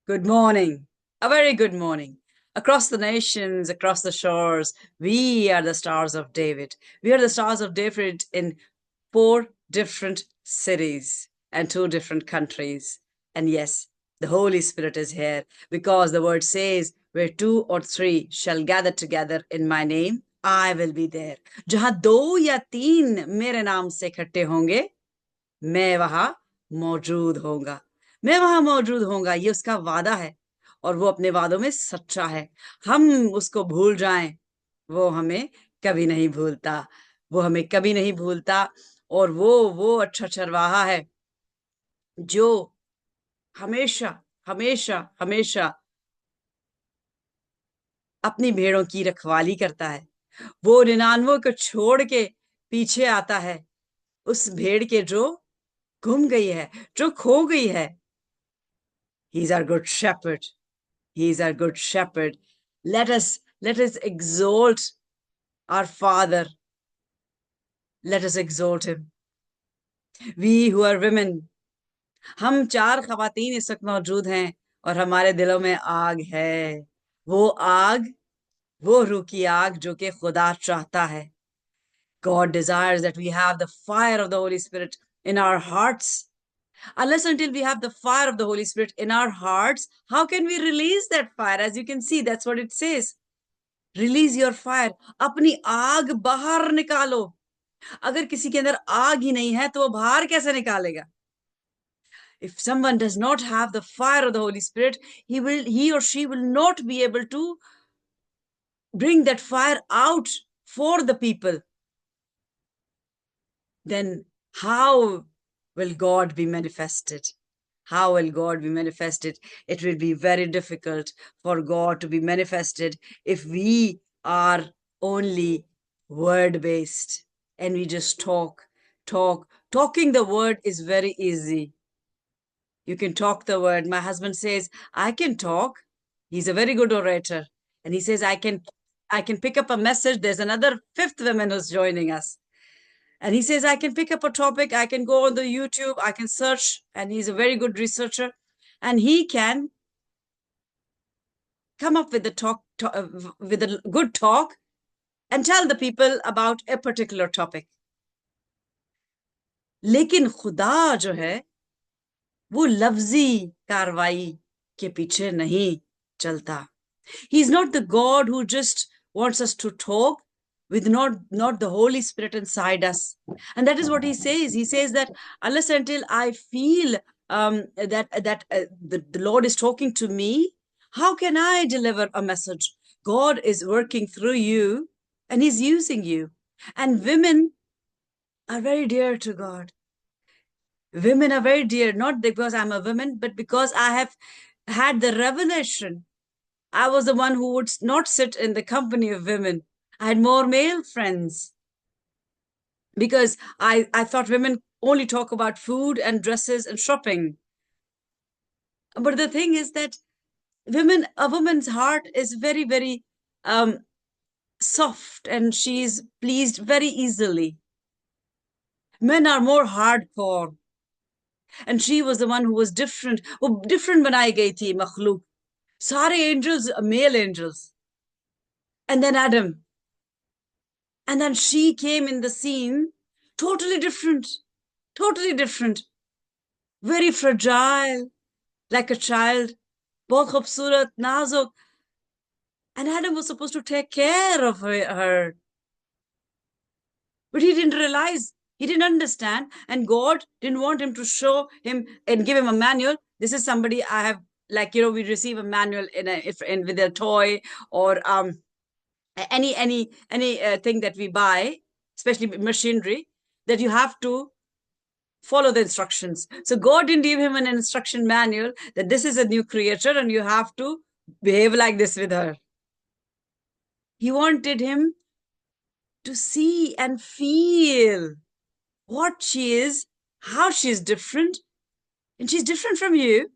Good morning. A very good morning. Across the nations, across the shores, we are the stars of David. We are the stars of David in four different cities and two different countries. And yes, the Holy Spirit is here because the word says, where two or three shall gather together in my name, I will be there. जहां दो या तीन मेरे नाम से इकट्ठे होंगे, मैं वहां मौजूद होऊंगा। मैं वहां मौजूद होऊंगा, ये उसका वादा है और वो अपने वादों में सच्चा है। हम उसको भूल जाएं, वो हमें कभी नहीं भूलता। वो हमें कभी नहीं भूलता। और वो अच्छा चरवाहा है जो हमेशा हमेशा हमेशा अपनी भेड़ों की रखवाली करता है। वो 99 को छोड़ के पीछे आता है उस भेड़ के जो गुम गई है, जो खो गई है। He's our good shepherd. He's our good shepherd. Let us exalt our Father. Let us exalt him. We who are women, हम चार खवातीन इस वक्त मौजूद हैं और हमारे दिलों में आग है। वो आग, वो रूह की आग जो कि खुदा चाहता है। God desires that we have the fire of the Holy Spirit in our hearts. Unless until we have the fire of the Holy Spirit in our hearts, how can we release that fire? As you can see, that's what it says. Release your fire. अपनी आग बाहर निकालो। अगर किसी के अंदर आग ही नहीं है तो वो बाहर कैसे निकालेगा? If someone does not have the fire of the Holy Spirit, he or she will not be able to bring that fire out for the people. Then how will God be manifested? How will God be manifested? It will be very difficult for God to be manifested if we are only word based and we just talk. Talking the word is very easy. You can talk the word. My husband says, I can talk. He's a very good orator. And he says, I can pick up a message. There's another fifth woman who's joining us. And he says, I can pick up a topic, I can go on the YouTube, I can search, and he's a very good researcher. And he can come up with with a good talk and tell the people about a particular topic. लेकिन खुदा जो है वो लफ्जी कार्रवाई के पीछे नहीं चलता. He's not the God who just wants us to talk with not the Holy Spirit inside us. And that is what he says. He says that unless until I feel the Lord is talking to me, how can I deliver a message? God is working through you and he's using you. And women are very dear to God. Women are very dear, not because I'm a woman, but because I have had the revelation. I was the one who would not sit in the company of women. I had more male friends because I thought women only talk about food and dresses and shopping. But the thing is that a woman's heart is very, very soft and she's pleased very easily. Men are more hardcore. And she was the one who was different. वो different बनाई गई थी मखलूक. सारे angels, male angels. And then Adam. And then she came in the scene totally different, very fragile, like a child, बहुत खूबसूरत, नाजुक. And Adam was supposed to take care of her. But he didn't realize, he didn't understand, and God didn't want him to show him and give him a manual. This is somebody I have, like, we receive a manual with a toy or any thing that we buy, especially machinery, that you have to follow the instructions. So God didn't give him an instruction manual that this is a new creature and you have to behave like this with her. He wanted him to see and feel what she is, how she's different. And she's different from you.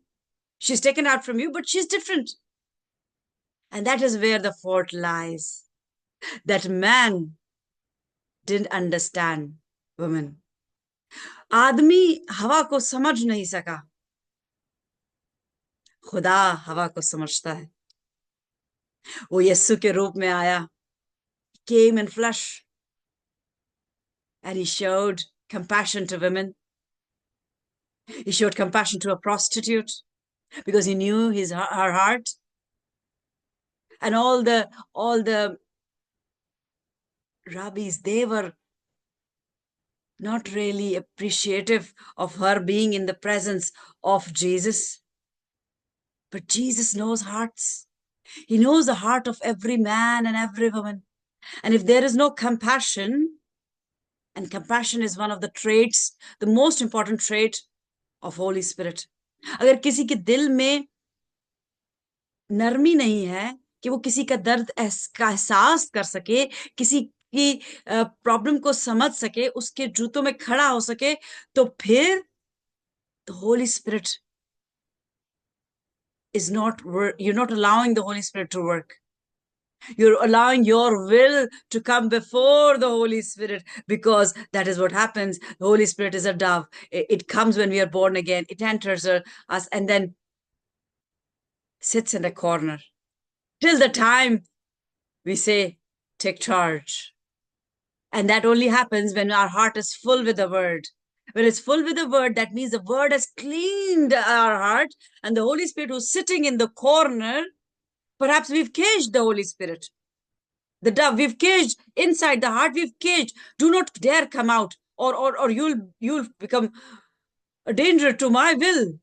She's taken out from you, but she's different. And that is where the fault lies. That man didn't understand women. आदमी हवा को समझ नहीं सका. खुदा हवा को समझता है। वो यीशु के रूप में आया, came in flesh, and he showed compassion to women. He showed compassion to a prostitute because he knew her heart. And all the rabbis, they were not really appreciative of her being in the presence of Jesus. But Jesus knows hearts. He knows the heart of every man and every woman. And if there is no compassion, and compassion is one of the traits, the most important trait of Holy Spirit. अगर किसी के दिल में नरमी नहीं है कि वो किसी का दर्द का एहसास कर सके, किसी की प्रॉब्लम को समझ सके, उसके जूतों में खड़ा हो सके, तो फिर the Holy Spirit is not, you're not allowing the Holy Spirit to work. You're allowing your will to come before the Holy Spirit, because that is what happens. The Holy Spirit is a dove. It comes when we are born again. It enters us and then sits in a corner till the time we say, take charge. And that only happens when our heart is full with the word. When it's full with the word, that means the word has cleaned our heart, and the Holy Spirit who's sitting in the corner, perhaps we've caged the Holy Spirit. The dove, we've caged inside the heart, we've caged. Do not dare come out, or you'll become a danger to my will.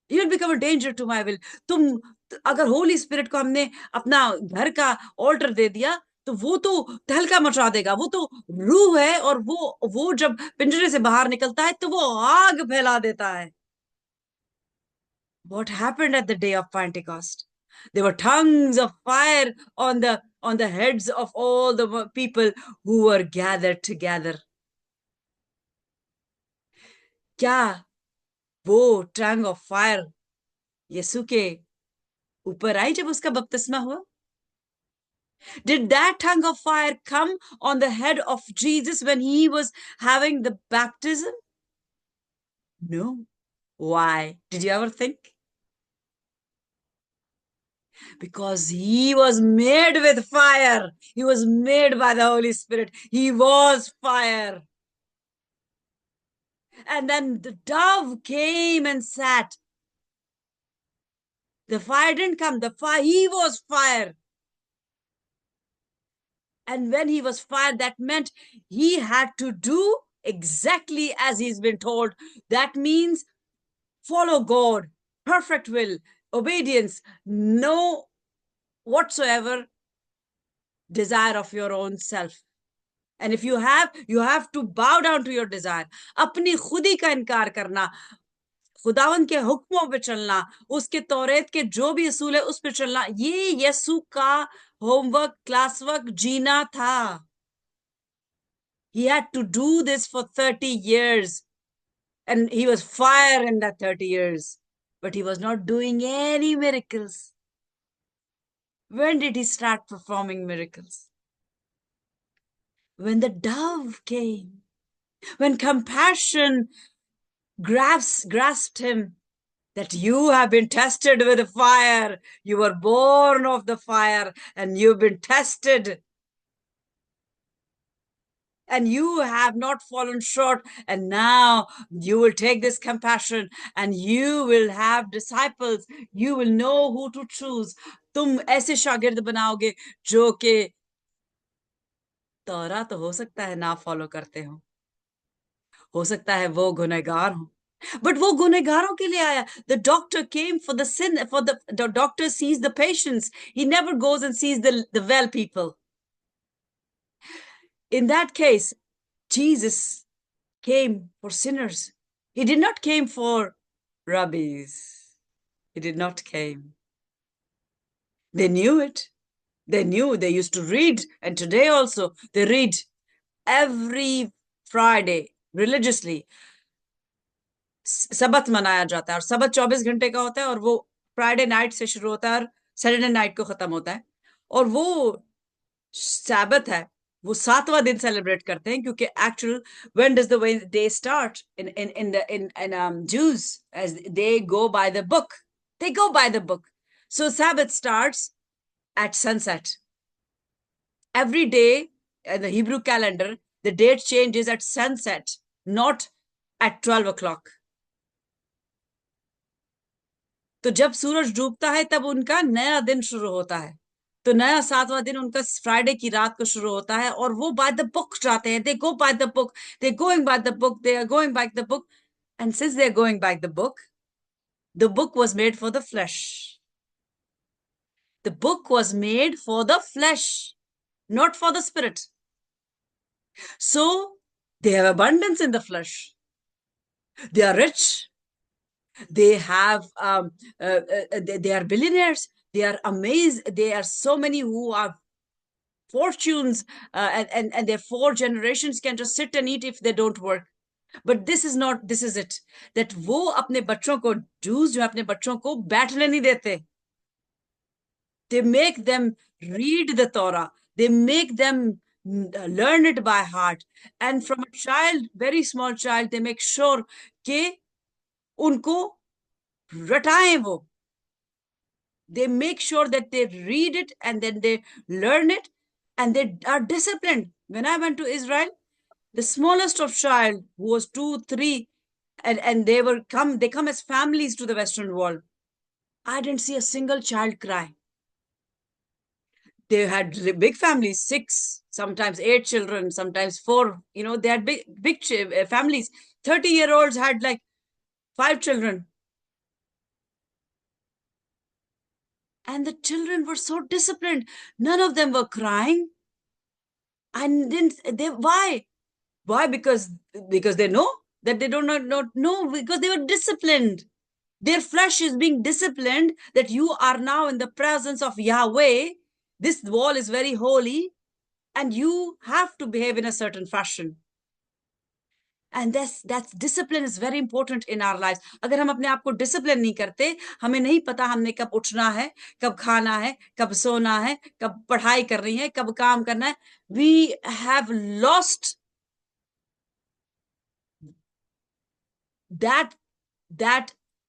You'll become a danger to my will. तुम अगर Holi spirit को हमने अपना घर का alter दे दिया, तो वो तो तहलका मचा देगा. वो तो रूह है, और वो जब पिंजरे से बाहर निकलता है तो वो आग फैला देता है. What happened at the day of Pentecost? There were tongues of fire on the heads of all the people who were gathered together. क्या वो tongue of fire यीशु के ऊपर आई जब उसका बपतिस्मा हुआ? Did that tongue of fire come on the head of Jesus when he was having the baptism? No. Why? Did you ever think? Because he was made with fire. He was made by the Holy Spirit. He was fire. And then the dove came and sat. The fire didn't come. He was fire. And when he was fire, that meant he had to do exactly as he's been told. That means follow God, perfect will, obedience, no whatsoever desire of your own self. And if you have to bow down to your desire. अपनी खुदी का इनकार करना, खुदावन के हुक्मों पे चलना, उसके तौरेत के जो भी असूल है उस पे चलना, ये यीशु का होमवर्क, क्लास वर्क जीना था. He had to do this for 30 years. And he was fire in that 30 years. But he was not doing any miracles. When did he start performing miracles? When the dove came. When compassion grasped him, that you have been tested with fire. You were born of the fire and you've been tested. And you have not fallen short. And now you will take this compassion and you will have disciples. You will know who to choose. तुम ऐसे शागिर्द बनाओगे जो कि तौरा तो हो सकता है ना फॉलो करते हो सकता है वो गुनहगार हो, बट वो गुनहगारों के लिए आया. The doctor came for the sin, for the doctor sees the patients. He never goes and sees the well people. In that case, Jesus came for sinners. He did not came for rabbis. He did not came. They knew it. They knew. They used to read, and today also they read every Friday religiously. सबत मनाया जाता है, और सबत 24 घंटे का होता है, और वो फ्राइडे नाइट से शुरू होता है और सैटरडे नाइट को खत्म होता है. और वो सैबत है, वो 7वां दिन सेलिब्रेट करते हैं, क्योंकि actual when does the day start in Jews, as they go by the book. They go by the book. So Sabbath starts at sunset. Every day in the Hebrew calendar, the date changes at sunset, not at 12 o'clock. तो जब सूरज डूबता है तब उनका नया दिन शुरू होता है. तो नया 7वां दिन उनका फ्राइडे की रात को शुरू होता है और वो बाय द बुक जाते हैं. They go by the book, they going by the book, they are going by the book. And since they are going by the book was made for the flash. The book was made for the flesh, not for the spirit. So they have abundance in the flesh. They are rich. They have they are billionaires. They are amazed. There are so many who have fortunes, and their 4 generations can just sit and eat if they don't work. But this is not, this is it, that वो अपने बच्चों को, Jews जो अपने बच्चों को बैठने नहीं देते. They make them read the Torah. They make them learn it by heart. And from a child, very small child, they make sure कि उनको रटाएं वो. They make sure that they read it and then they learn it and they are disciplined. When I went to Israel, the smallest of child who was 2, 3, and they come as families to the Western world. I didn't see a single child cry. They had big families, 6, sometimes 8 children, sometimes 4. They had big families. 30-year-olds had like 5 children. And the children were so disciplined. None of them were crying. And why? Why? Because they know that they don't know, because they were disciplined. Their flesh is being disciplined, that you are now in the presence of Yahweh. This wall is very holy and you have to behave in a certain fashion. And that's discipline is very important in our lives. अगर हम अपने आप को discipline नहीं करते, हमें नहीं पता हमने कब उठना है, कब खाना है, कब सोना है, कब पढ़ाई करनी है, कब काम करना है. We have lost that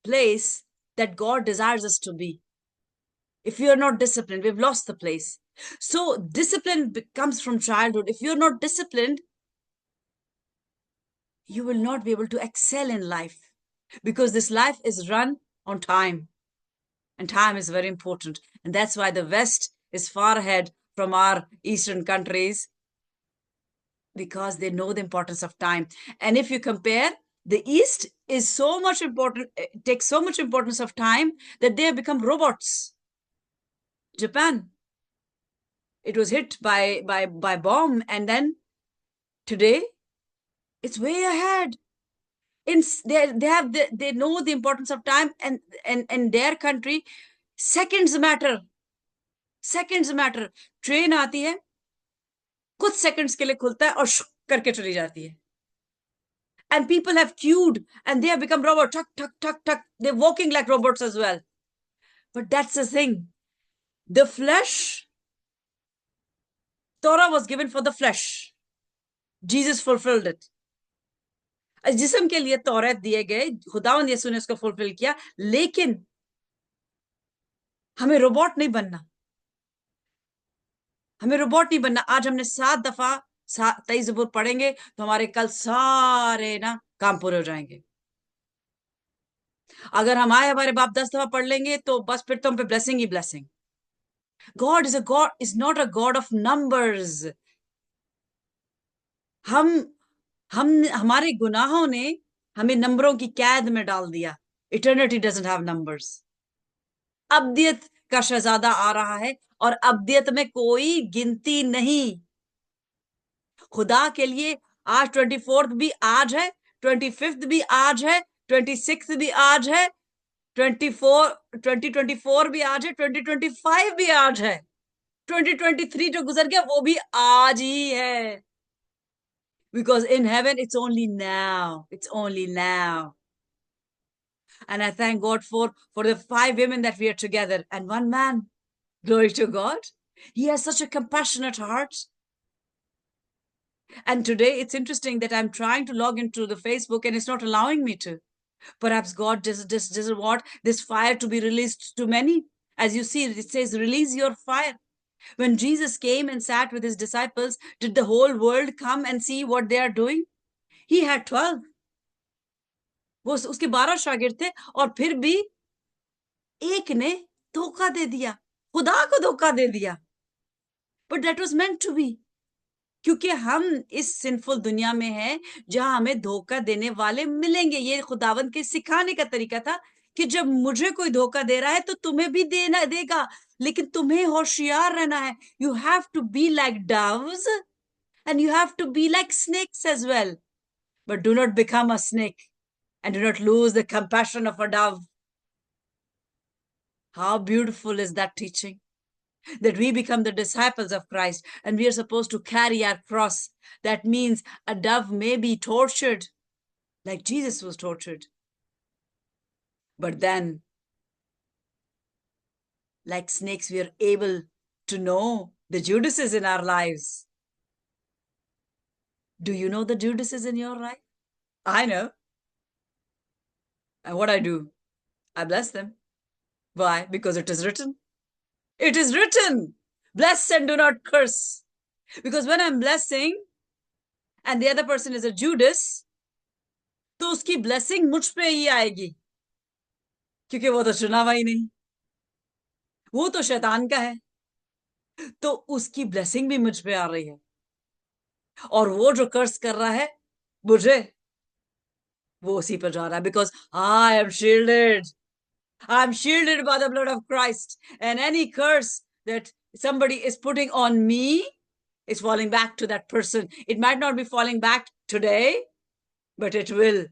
place that God desires us to be. If you are not disciplined, we've lost the place. So discipline comes from childhood. If you're not disciplined, you will not be able to excel in life, because this life is run on time, and time is very important. And that's why the West is far ahead from our Eastern countries, because they know the importance of time. And if you compare, the East is so much important, takes so much importance of time that they have become robots. Japan, it was hit by bomb, and then today it's way ahead. They know the importance of time, and in their country seconds matter. Train आती है, कुछ seconds के लिए खुलता है और करके चली जाती है. And people have queued and they have become robots. Tuck, tuck, tuck, tuck. They're walking like robots as well. But that's the thing. The flesh, Torah was given for the flesh. Jesus fulfilled it. जिस्म के लिए तौरात दिए गए, खुदावंद यीशु ने उसको fulfil किया, लेकिन हमें रोबोट नहीं बनना. हमें रोबोट नहीं बनना. आज हमने 7 दफा 23 ज़बूर पढ़ेंगे तो हमारे कल सारे ना काम पूरे हो जाएंगे. अगर हम आए हमारे बाप 10 दफा पढ़ लेंगे तो बस फिर तो हम पे blessing he blessing. God is not a God of numbers. हमारे गुनाहों ने हमें नंबरों की कैद में डाल दिया. Eternity doesn't have numbers. अब्दियत का शहजादा आ रहा है और अब्दियत में कोई गिनती नहीं. खुदा के लिए आज 24th भी आज है, 25th भी आज है, 26th भी आज है, 2024 भी आज है, 2025 भी आज है, 2023 जो गुजर गया वो भी आज ही है. Because in heaven it's only now. And I thank God for the 5 women that we are together and 1 man. Glory to God. He has such a compassionate heart. And today it's interesting that I'm trying to log into the Facebook and it's not allowing me to. Perhaps God just doesn't want this fire to be released to many. As you see, it says, release your fire. When Jesus came and sat with his disciples, did the whole world come and see what they are doing? He had 12. वो उसके 12 शागिर्द थे, और फिर भी एक ने धोखा दे दिया, खुदा को धोखा दे दिया. But that was meant to be. क्योंकि हम इस सिंफुल दुनिया में हैं जहां हमें धोखा देने वाले मिलेंगे. ये खुदावंद के सिखाने का तरीका था कि जब मुझे कोई धोखा दे रहा है तो तुम्हें भी देना देगा, लेकिन तुम्हें होशियार रहना है. You have to be like doves and you have to be like snakes as well, but do not become a snake and do not lose the compassion of a dove. How beautiful is that teaching? That we become the disciples of Christ and we are supposed to carry our cross. That means a dove may be tortured like Jesus was tortured. But then, like snakes, we are able to know the Judases in our lives. Do you know the Judases in your life? I know. And what I do? I bless them. Why? Because it is written. It is written. Bless and do not curse. Because when I'm blessing and the other person is a Judas, तो उसकी blessing मुझ पे ही आएगी, क्योंकि वो तो चुना हुआ ही नहीं, वो तो शैतान का है, तो उसकी blessing भी मुझ पे आ रही है. और वो जो कर्स कर रहा है मुझे, वो उसी पर जा रहा है. Because I am shielded. I'm shielded by the blood of Christ. And any curse that somebody is putting on me is falling back to that person. It might not be falling back today, but it will.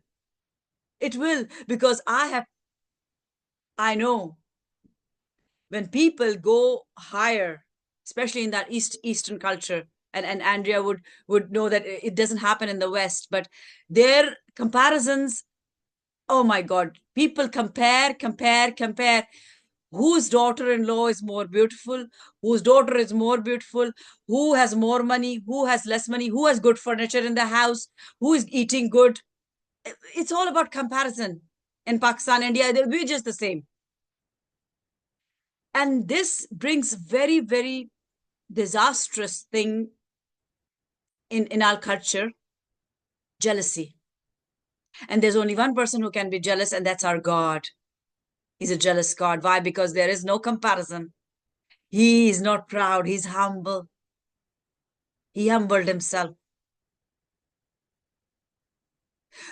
It will, because I know when people go higher, especially in that Eastern culture, and Andrea would know that it doesn't happen in the West, but their comparisons, oh my God, people compare. Whose daughter-in-law is more beautiful? Whose daughter is more beautiful? Who has more money? Who has less money? Who has good furniture in the house? Who is eating good? It's all about comparison. In Pakistan, India, we're just the same. And this brings very, very disastrous thing in our culture, jealousy. And there's only one person who can be jealous, and that's our God. He's a jealous God. Why? Because there is no comparison. He is not proud. He's humble. He humbled himself.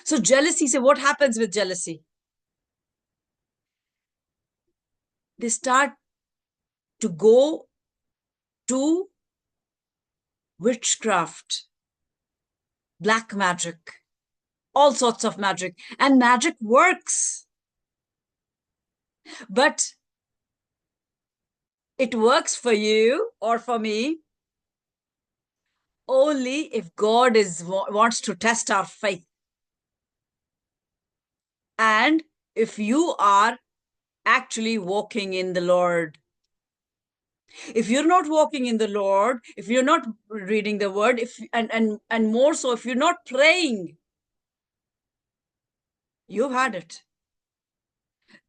So jealousy, so what happens with jealousy? They start to go to witchcraft, black magic, all sorts of magic. And magic works. But it works for you or for me only if God wants to test our faith. And if you are actually walking in the Lord. If you're not walking in the Lord, if you're not reading the word, and more so, if you're not praying, you've had it.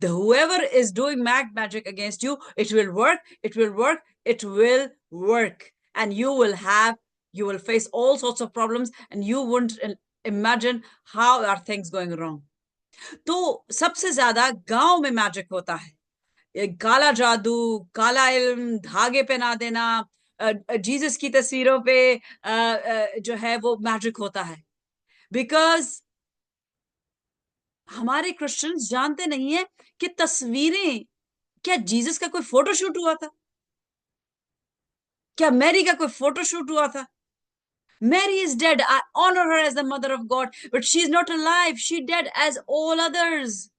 Whoever is doing magic against you, it will work, it will work, it will work. And you will face all sorts of problems, and you wouldn't imagine how are things going wrong. तो सबसे ज्यादा गांव में magic होता है. काला जादू, काला इल्म, धागे पहना देना, जीसस की तस्वीरों पे जो है वो मैजिक होता है. बिकॉज हमारे क्रिश्चियंस जानते नहीं है कि तस्वीरें, क्या जीसस का कोई फोटोशूट हुआ था? क्या मैरी का कोई फोटोशूट हुआ था? Mary is dead. I honor her as the mother of God, but she's not alive. She dead as all others.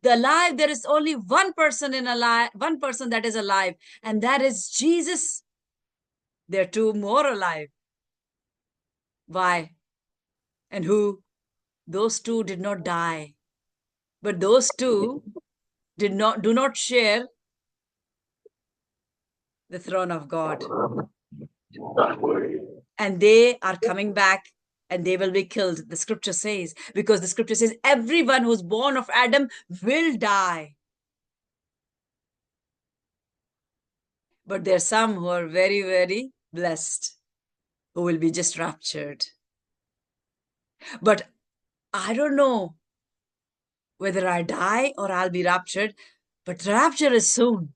The alive, there is only one person that is alive, and that is Jesus. There are two more alive. Why? And who? Those two did not die, but those two do not share the throne of God. And they are coming back and they will be killed, the scripture says, because the scripture says everyone who's born of Adam will die. But there are some who are very, very blessed, who will be just raptured. But I don't know whether I die or I'll be raptured, but rapture is soon.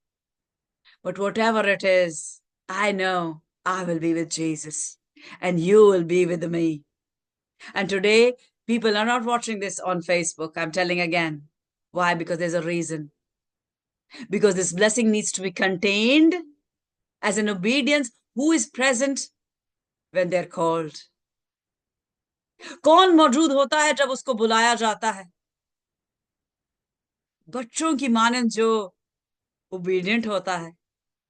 But whatever it is, I know I will be with Jesus and you will be with me. And today, people are not watching this on Facebook. I'm telling again. Why? Because there's a reason. Because this blessing needs to be contained as an obedience. Who is present when they're called? कौन मौजूद होता है जब उसको बुलाया जाता है? बच्चों की मानंद जो ओबीडियंट होता है.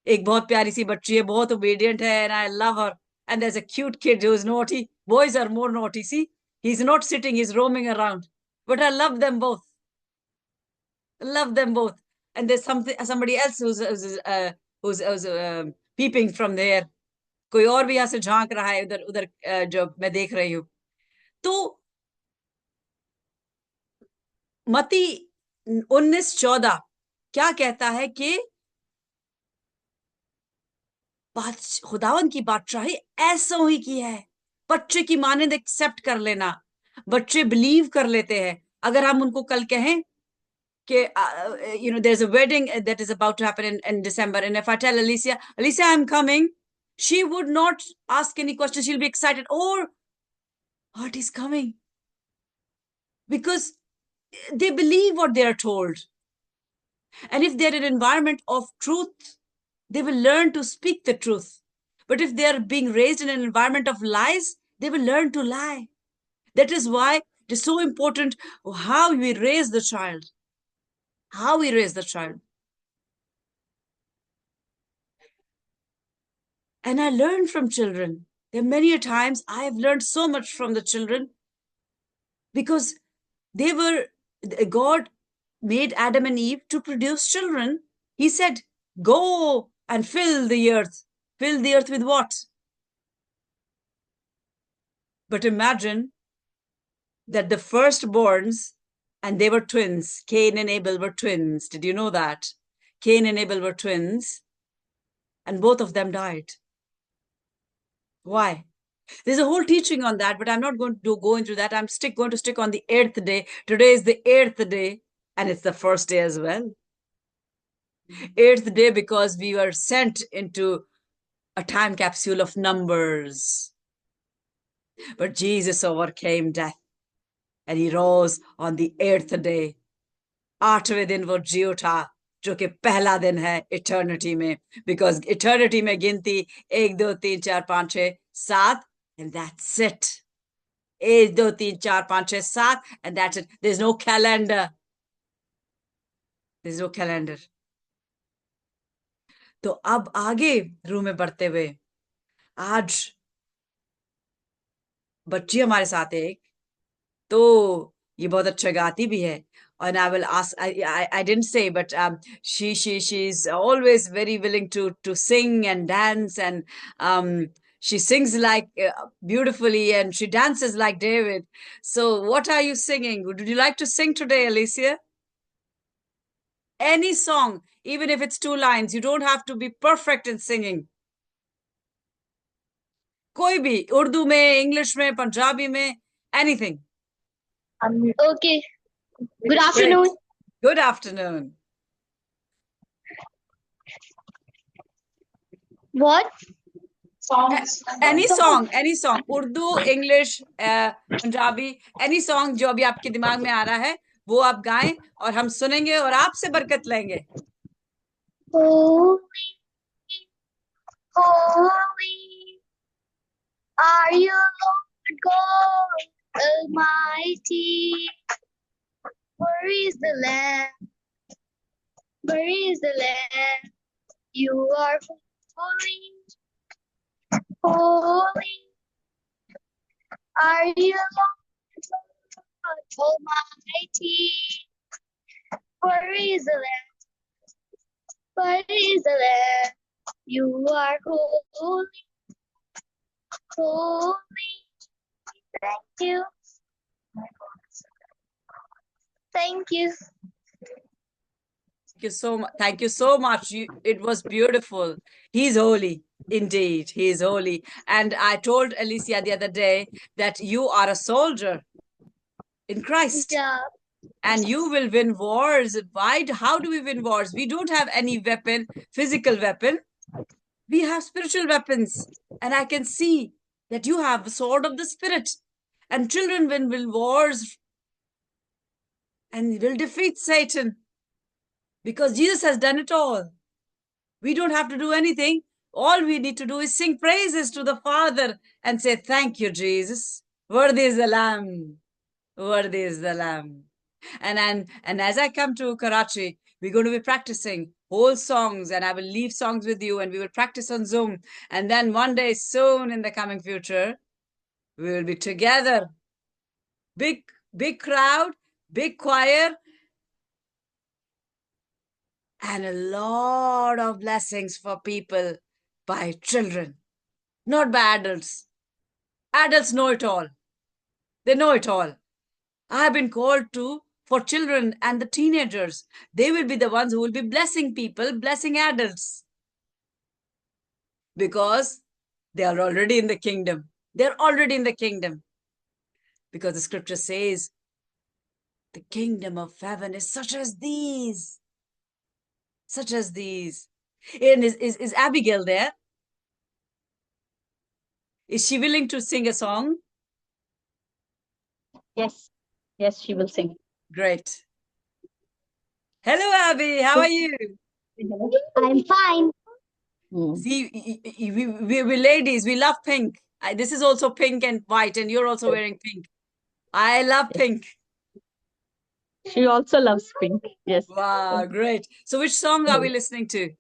एक बहुत प्यारी सी बच्ची है, बहुत ओबीडियंट है, and I love her. And there's a cute kid who is naughty. Boys are more naughty. See, he's not sitting, he's roaming around. But I love them both. Love them both. And there's somebody else who's peeping from there. कोई और भी यहाँ से झांक रहा है उधर उधर जो मैं देख रही हूँ. तो मती 19:14 क्या कहता है कि खुदावन की बादशाही ऐसा ही की है. बच्चे की मानंद एक्सेप्ट कर लेना. बच्चे बिलीव कर लेते हैं. अगर हम उनको कल कहें कि there's a wedding that is about to happen in December, and if I tell Alicia, I'm coming, she would not ask any questions. She'll be excited. Oh, what is coming? Because they believe what they are told. And if they're in an environment of truth, they will learn to speak the truth. But if they are being raised in an environment of lies, they will learn to lie. That is why it is so important how we raise the child. How we raise the child. And I learned from children. There are many times I have learned so much from the children because God made Adam and Eve to produce children. He said, go and fill the earth. Fill the earth with what? But imagine that the firstborns, and they were twins, Cain and Abel were twins. Did you know that? Cain and Abel were twins, and both of them died. Why? There's a whole teaching on that, but I'm not going to go into that. I'm going to stick on the 8th day. Today is the 8th day, and it's the first day as well. 8th day because we were sent into a time capsule of numbers. But Jesus overcame death, and he rose on the 8th day. 8वें दिन वो जी उठा, जो कि पहला दिन है eternity में, because eternity में गिनती 1 2 3 4 5 6 7 and that's it. 1 2 3 4 5 6 7 and that's it. There's no calendar. There's no calendar. तो अब आगे रूम में बढ़ते हुए आज बच्ची हमारे साथ है एक, तो ये बहुत अच्छा गाती भी है. And I will ask, I didn't say, but she's always very willing to sing and dance, and she sings like beautifully, and she dances like David. So what are you singing? Would you like to sing today, Alicia? Any song, even if it's 2 lines. You don't have to be perfect in singing. कोई भी, उर्दू में, English में, पंजाबी में, anything. Okay. Good afternoon. Good afternoon. What? Any song. Urdu, English, Punjabi, any song जो अभी आपके दिमाग में आ रहा है, वो आप गाएं और हम सुनेंगे और आपसे बरकत लेंगे. Holy, holy are you, Lord God Almighty. Where is the Lamb? Where is the Lamb? You are holy. Holy are you, Lord God Almighty. Where is the Lamb? Where is the Lamb? You are holy. Holy Thank you. Thank you. Thank you so much. Thank you so much. It was beautiful. He's holy. Indeed, he is holy. And I told Alicia the other day that you are a soldier in Christ. Yeah. And you will win wars. How do we win wars? We don't have any weapon, physical weapon. We have spiritual weapons. And I can see that you have the sword of the Spirit. And children win wars and will defeat Satan because Jesus has done it all. We don't have to do anything. All we need to do is sing praises to the Father and say, thank you, Jesus. Worthy is the Lamb. Worthy is the Lamb. And as I come to Karachi, we're going to be practicing whole songs, and I will leave songs with you, and we will practice on Zoom. And then one day soon in the coming future, we will be together. Big crowd, big choir, and a lot of blessings for people by children, not by adults. Adults know it all. They know it all. I have been called to for children and the teenagers. They will be the ones who will be blessing people, blessing adults. Because they are already in the kingdom. They're already in the kingdom. Because the scripture says, the kingdom of heaven is such as these. Such as these. And is Abigail there? Is she willing to sing a song? Yes. Yes, she will sing. Great. Hello, Abby. How are you? I'm fine. See, we ladies, we love pink. This is also pink and white, and you're also wearing pink. I love pink. She also loves pink. Yes. Wow, great. So which song are we listening to?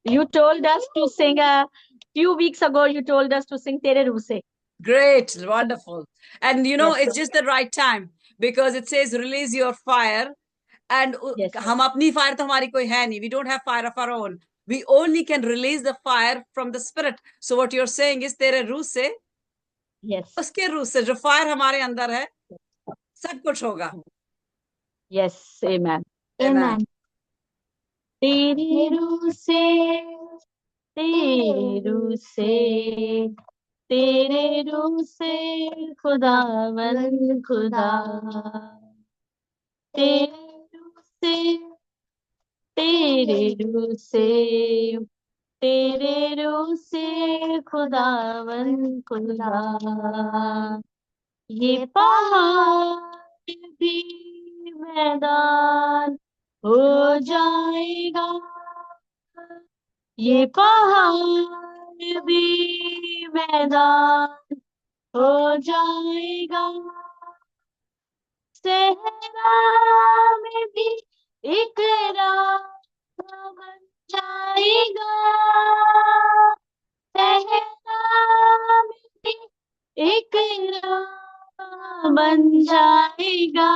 You told us to sing a few weeks ago, you told us to sing Tere Rooh Se. Great, wonderful. And you know, Yes. it's just the right time because it says release your fire. And Yes. हम अपनी fire तो हमारी कोई है नहीं. We don't have fire of our own. We only can release the fire from the spirit. So what you're saying is तेरे रूह से, Yes. उसके रूह से जो fire हमारे अंदर है, सब कुछ होगा. Yes. Amen. Amen. तेरे रूह से, तेरे रूह से, तेरे रूह से खुदावन खुदा, तेरे रूह से, तेरे रूह से, तेरे रूह से खुदावन खुदा, ये पहाड़ भी मैदान हो जाएगा, ये पहाड़ भी मैदान हो जाएगा, सहरा में भी एक रास्ता बन जाएगा, सहरा में भी एक रास्ता बन जाएगा,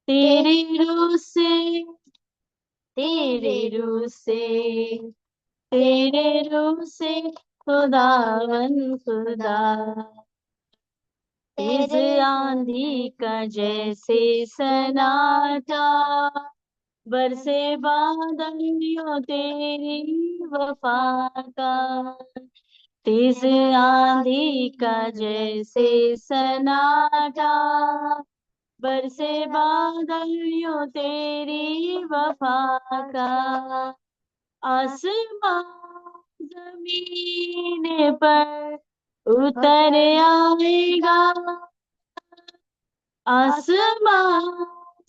तेरे रूह से, तेरे रूह से, तेरे रूह से खुदावन खुदा, तेज आंधी का जैसे सन्नाटा, बरसे बादलियों तेरी वफा का, तेज आंधी का जैसे सन्नाटा, बरसे बादलियों तेरी वफा का, आसमां जमीन पर उतर आएगा, आसमां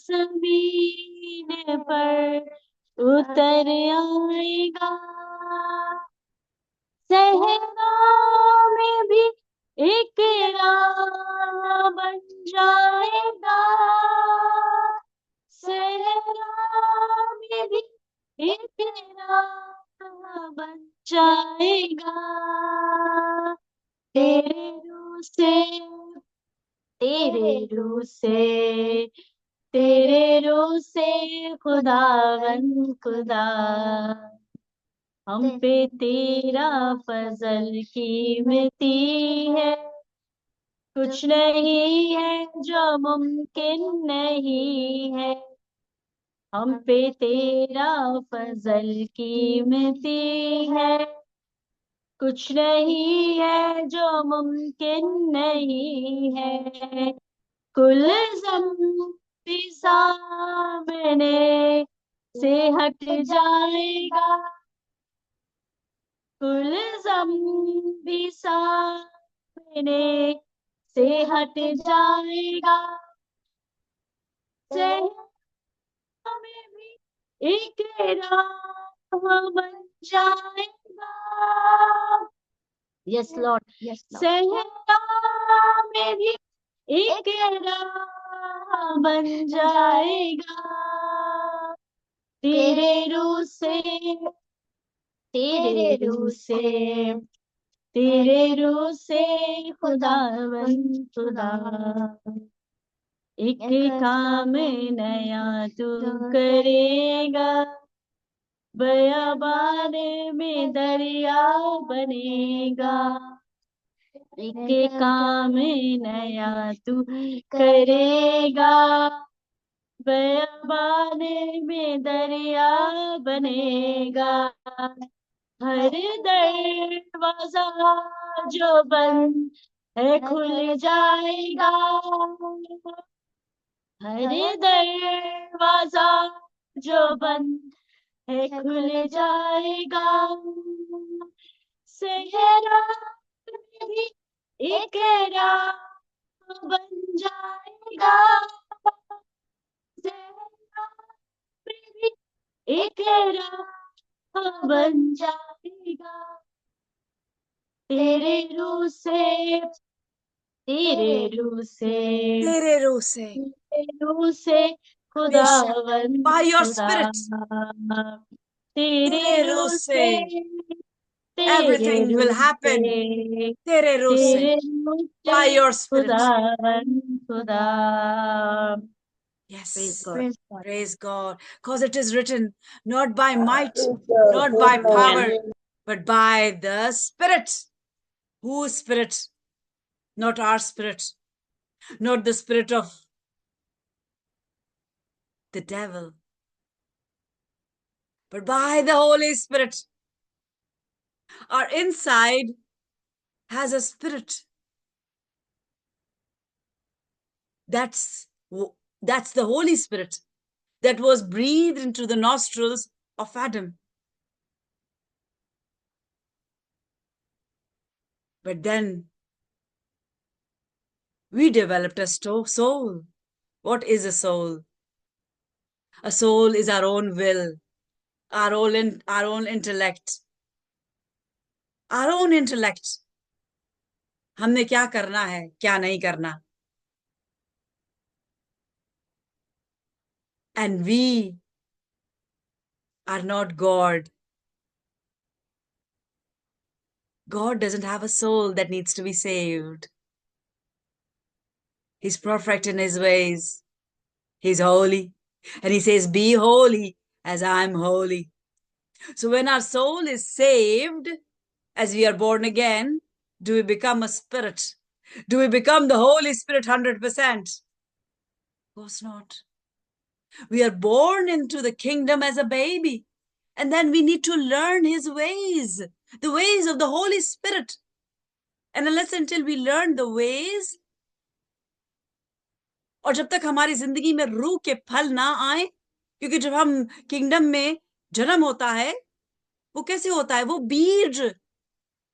जमीन पर उतर आएगा, सहरा में भी एक राह बन जाएगा, सहरा में भी एक राह बन जाएगा, तेरे रूह से, तेरे रूह से, तेरे रूह से खुदावन खुदा, हम पे तेरा फजल कीमती है, कुछ नहीं है जो मुमकिन नहीं है, हम पे तेरा फजल कीमती है। कुछ नहीं है जो मुमकिन नहीं है, कुल भी सामने से हट जाएगा, कुल भी सामने से हट जाएगा। सहरा में भी एक राह बन जाएगा। Yes Lord, Yes, Lord. सहरा में भी एक राह बन जाएगा। तेरे रूह से, तेरे रूह से, तेरे रूह से खुदावन खुदा, एक काम नया तू करेगा, बयाबान में दरिया बनेगा। एक काम नया तू करेगा, बयाबान में दरिया बनेगा। हर दरवाजा जो बंद है खुल जाएगा, हर दरवाजा जो बंद है खुल जाएगा। सहरा में भी एक राह बन जाएगा, सहरा में भी एक राह बन जाएगा। तेरे रूह से, तेरे रूह से, तेरे रूह से, तेरे रूह से बेशक, खुदावन by your खुदा, spirit, तेरे तेरे रूह रूह से से, तेरे everything will रूह happen. से, तेरे रूह से, तेरे रूह by से your spirit. खुदावन खुदा। Yes, Praise God. Praise God. praise God, because it is written, not by might, not Praise by God. power, Amen. but by the Spirit. Whose spirit? Not our spirit, not the spirit of the devil, but by the Holy Spirit. Our inside has a spirit. That's the Holy Spirit that was breathed into the nostrils of Adam. But then we developed a soul. What is a soul? A soul is our own will, our own intellect. Our own intellect. हमने क्या करना है, क्या नहीं करना. And we are not God. God doesn't have a soul that needs to be saved. He's perfect in his ways. He's holy. And he says, be holy as I'm holy. So when our soul is saved, as we are born again, do we become a spirit? Do we become the Holy Spirit 100%? Of course not. We are born into the kingdom as a baby. And then we need to learn his ways, the ways of the Holy Spirit. And unless until we learn the ways, और जब तक हमारी जिंदगी में रूह के फल ना आए, क्योंकि जब हम किंगडम में जन्म होता है, वो कैसे होता है? वो बीज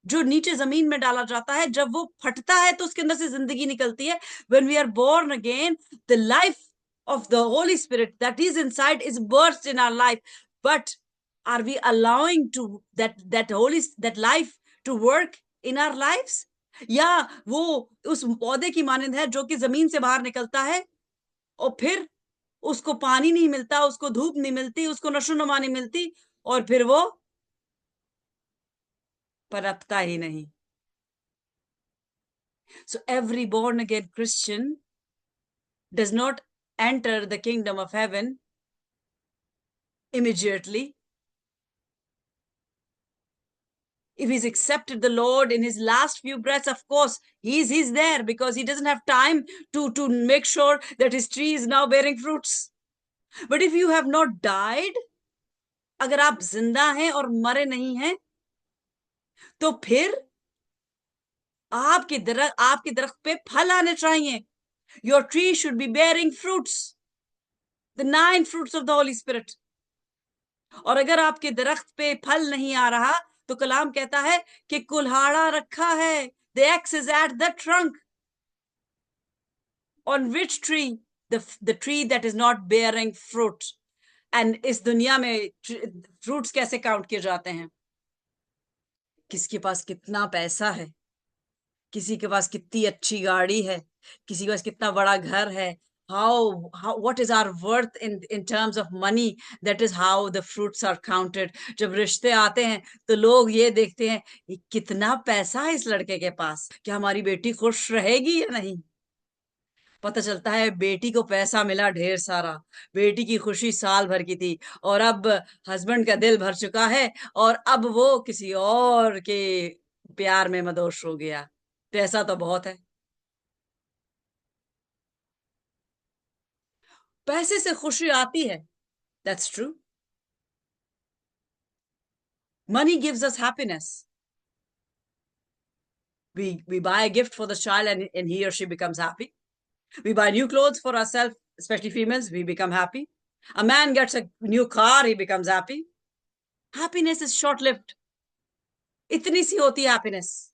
जो नीचे जमीन में डाला जाता है, जब वो फटता है तो उसके अंदर से जिंदगी निकलती है. When we are born again, the life of the Holy Spirit that is inside is burst in our life. But are we allowing to that life to work in our lives? या वो उस पौधे की मानंद है जो कि जमीन से बाहर निकलता है और फिर उसको पानी नहीं मिलता, उसको धूप नहीं मिलती, उसको नशोनुमा नहीं मिलती, और फिर वो पनपता ही नहीं. So every born again Christian does not enter the kingdom of heaven immediately. If he's accepted the Lord in his last few breaths, of course, he's there because he doesn't have time to make sure that his tree is now bearing fruits. But if you have not died, अगर आप जिंदा हैं और मरे नहीं हैं, तो फिर आपके दरख्त पे फल आने चाहिए. Your tree should be bearing fruits, the 9 fruits of the Holy Spirit. और अगर आपके दरख्त पे फल नहीं आ रहा, तो कलाम कहता है कि कुल्हाड़ा रखा है. The axe is at the trunk. On which tree? The tree that is not bearing fruit. And इस दुनिया में fruits कैसे count किए जाते हैं? किसके पास कितना पैसा है, किसी के पास कितनी अच्छी गाड़ी है, किसी के पास कितना बड़ा घर है. What is our worth in terms of money? That is how the fruits are counted. जब रिश्ते आते हैं तो लोग ये देखते हैं कितना पैसा है इस लड़के के पास, क्या हमारी बेटी खुश रहेगी या नहीं. पता चलता है बेटी को पैसा मिला ढेर सारा, बेटी की खुशी साल भर की थी, और अब हस्बैंड का दिल भर चुका है और अब वो किसी और के प्यार में मदोश हो गया. पैसा तो बहुत है. पैसे से खुशी आती है. That's true. Money gives us happiness. We buy a gift for the child and he or she becomes happy. We buy new clothes for ourselves, especially females, we become happy. A man gets a new car, he becomes happy. Happiness is short-lived. इतनी सी होती है happiness.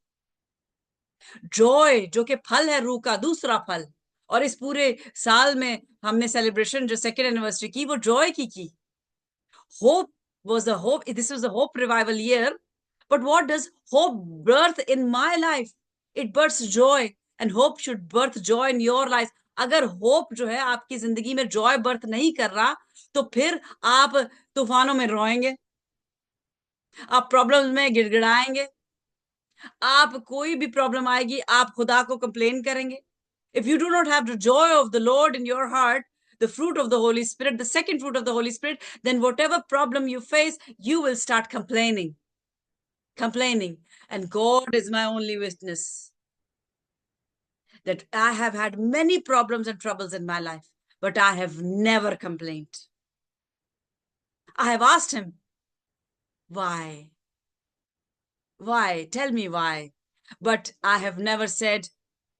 Joy, जो कि फल है रूह का, दूसरा फल. और इस पूरे साल में हमने सेलिब्रेशन जो 2nd एनिवर्सरी की, वो joy की. Hope was the hope. This was a hope revival year. But what does hope birth in my life? It births joy, and hope should birth joy in your life. अगर hope जो है आपकी जिंदगी में joy birth नहीं कर रहा, तो फिर आप तूफानों में रोएंगे, आप प्रॉब्लम्स में गिड़गिड़ाएंगे, आप कोई भी प्रॉब्लम आएगी आप खुदा को कंप्लेन करेंगे. If you do not have the joy of the Lord in your heart, the fruit of the Holy Spirit, the second fruit of the Holy Spirit, then whatever problem you face, you will start complaining. And God is my only witness that I have had many problems and troubles in my life, but I have never complained. I have asked him, why? Tell me why. But I have never said,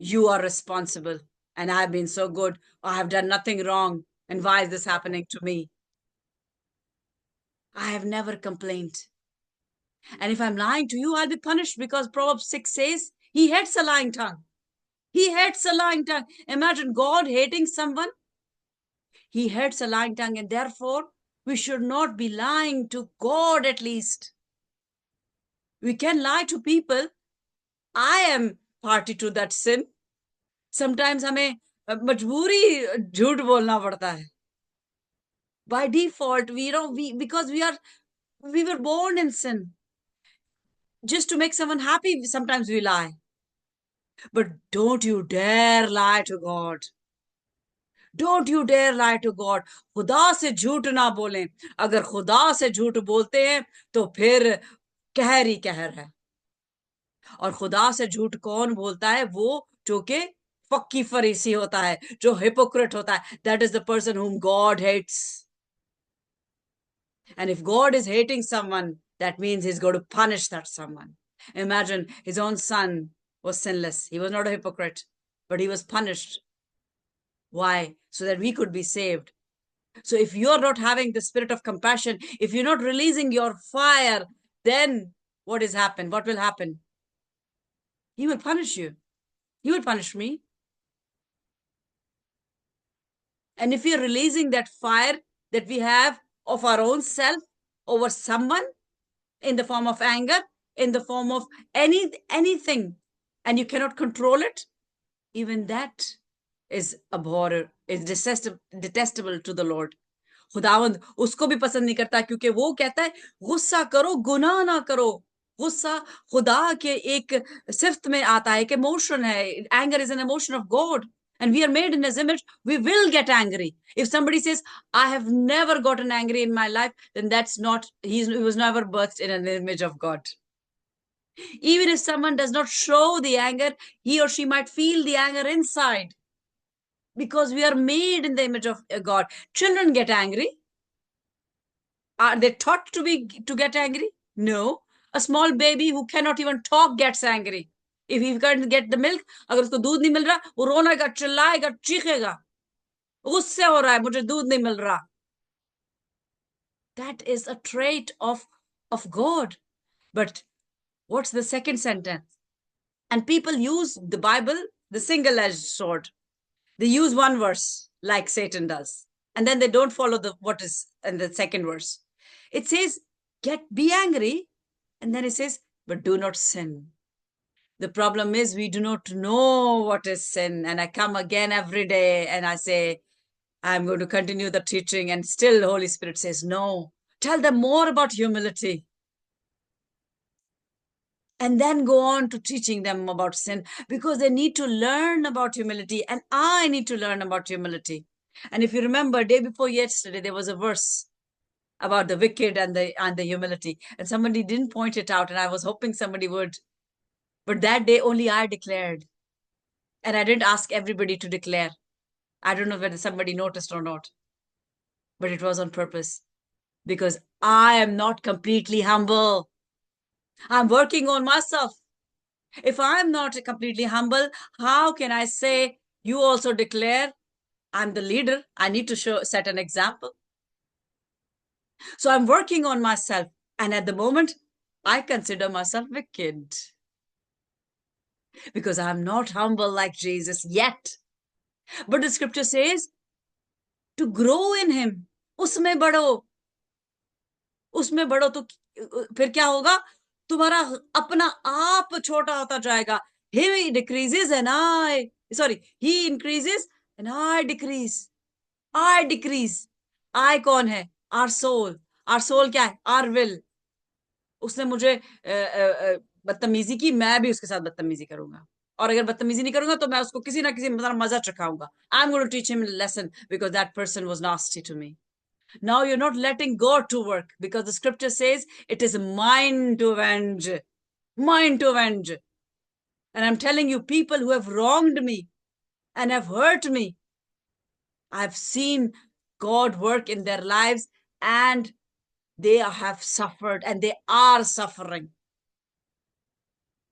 you are responsible and I've been so good, I have done nothing wrong, and why is this happening to me? I have never complained. And if I'm lying to you, I'll be punished, because Proverbs 6 says, he hates a lying tongue. He hates a lying tongue. Imagine God hating someone. He hates a lying tongue, and therefore we should not be lying to God at least. We can lie to people. I am party to that sin. Sometimes हमें मजबूरी झूठ बोलना पड़ता है. By default, because we were born in sin. Just to make someone happy, sometimes we lie. But don't you dare lie to God. Don't you dare lie to God. खुदा से झूठ ना बोलें. अगर खुदा से झूठ बोलते हैं तो फिर कहर ही कहर है. और खुदा से झूठ कौन बोलता है? वो जो कि पक्की फरीसी होता है, जो hypocrite होता है. That is the person whom God hates. And if God is hating someone, that means he's going to punish that someone. Imagine his own son was sinless. He was not a hypocrite, but he was punished. Why? So that we could be saved. So if you're not having the spirit of compassion, if you're not releasing your fire, then what will happen? He will punish you. He will punish me. And if you're releasing that fire that we have of our own self over someone in the form of anger, in the form of anything, and you cannot control it, even that is detestable to the Lord. खुदावंद उसको भी पसंद नहीं करता, क्योंकि वो कहता है गुस्सा करो, गुनाह ना करो. गुस्सा खुदा के एक सिफ्त में आता है, कि इमोशन है. Anger is an emotion of God, and we are made in his image. We will get angry. If somebody says, I have never gotten angry in my life, then that's not, he was never birthed in an image of God. Even if someone does not show the anger, he or she might feel the anger inside, because we are made in the image of God. Children get angry. Are they taught to get angry? No. A small baby who cannot even talk gets angry. If he can't get the milk, अगर उसको दूध नहीं मिल रहा, वो रोनेगा, चिल्लाएगा, चीखेगा, गुस्से हो रहा है, मुझे दूध नहीं मिल रहा. That is a trait of God. But what's the second sentence? And people use the Bible, the single-edged sword. They use one verse like Satan does, and then they don't follow what is in the second verse. It says, be angry, and then it says, but do not sin. The problem is we do not know what is sin. And I come again every day and I say, I'm going to continue the teaching, and still the Holy Spirit says, no, tell them more about humility. And then go on to teaching them about sin, because they need to learn about humility, and I need to learn about humility. And if you remember, day before yesterday, there was a verse about the wicked and the humility, and somebody didn't point it out, and I was hoping somebody would. But that day only I declared, and I didn't ask everybody to declare. I don't know whether somebody noticed or not, but it was on purpose, because I am not completely humble. I'm working on myself. If I'm not completely humble, how can I say, you also declare? I'm the leader. I need to set an example. So I'm working on myself. And at the moment, I consider myself wicked, because I'm not humble like Jesus yet. But the scripture says to grow in him. उसमें बढ़ो. उसमें बढ़ो तो फिर क्या होगा? तुम्हारा अपना आप छोटा होता जाएगा. He decreases and he increases and I decrease. I decrease. I कौन है? Our soul. Our soul क्या है? Our will. उसने मुझे बदतमीजी की, मैं भी उसके साथ बदतमीजी करूंगा. और अगर बदतमीजी नहीं करूंगा तो मैं उसको किसी ना किसी मजा चखाऊंगा. I'm going to teach him a lesson because that person was nasty to me. Now you're not letting God to work, because the scripture says it is mine to avenge. Mine to avenge. And I'm telling you, people who have wronged me and have hurt me, I've seen God work in their lives, and they have suffered, and they are suffering.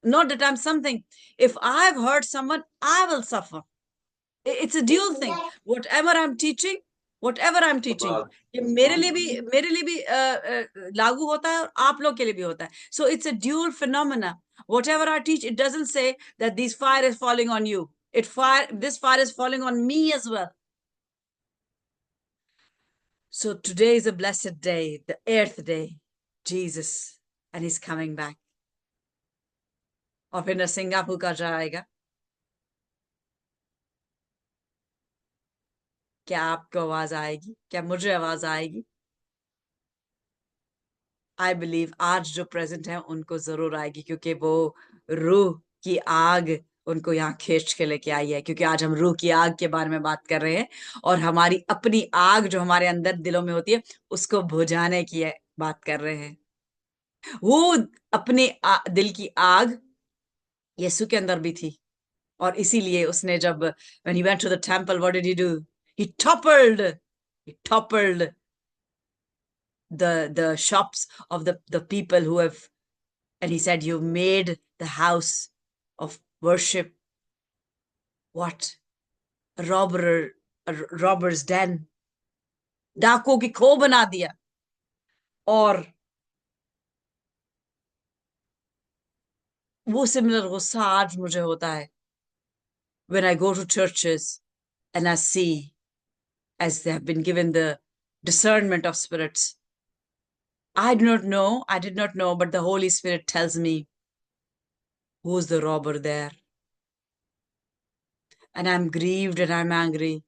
Not that I'm something. If I've hurt someone, I will suffer. It's a dual thing. Whatever I'm teaching, ये मेरे लिए भी लागू होता है और आप लोग के लिए भी होता है. So it's a dual phenomena. Whatever I teach, it doesn't say that this fire is falling on you. This fire is falling on me as well. So today is a blessed day, the 8th day, Jesus, and he's coming back. और फिर नरसिंगा फूका जाएगा. क्या आपको आवाज आएगी? क्या मुझे आवाज आएगी? आई बिलीव आज जो प्रेजेंट है उनको जरूर आएगी, क्योंकि वो रूह की आग उनको यहाँ खींच के लेके आई है. क्योंकि आज हम रूह की आग के बारे में बात कर रहे हैं, और हमारी अपनी आग जो हमारे अंदर दिलों में होती है उसको बुझाने की बात कर रहे हैं. वो अपने दिल की आग यीशु के अंदर भी थी, और इसीलिए उसने जब when he went to the temple, what did he do? He toppled the shops of the people who have, and he said, you've made the house of worship what? Robber's den. डाकुओं की खो बना दिया. और वो similar गुस्सा आज मुझे होता है when I go to churches and I see, as they have been given the discernment of spirits, I did not know, but the Holy Spirit tells me who's the robber there. And I'm grieved and I'm angry